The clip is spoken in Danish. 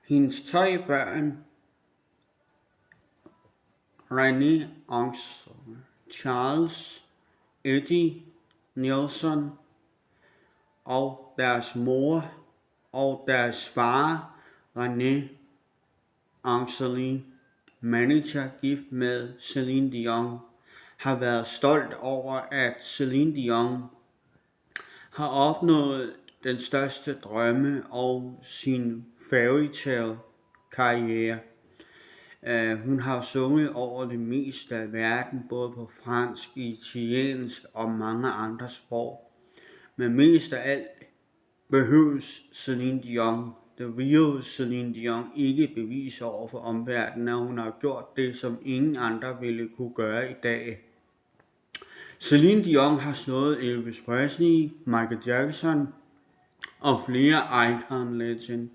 Hendes tre børn, Renee Armstrong, Charles Eddie Nielsen og deres mor og deres far, René Angeli, manager gift med Celine Dion, har været stolt over, at Celine Dion har opnået den største drømme og sin fairytale karriere. Hun har sunget over det meste af verden, både på fransk, italiensk og mange andre sprog. Men mest af alt behøves Celine Dion, the real Celine Dion, ikke bevise over for omverdenen, at hun har gjort det, som ingen andre ville kunne gøre i dag. Celine Dion har slået Elvis Presley, Michael Jackson og flere icon legend.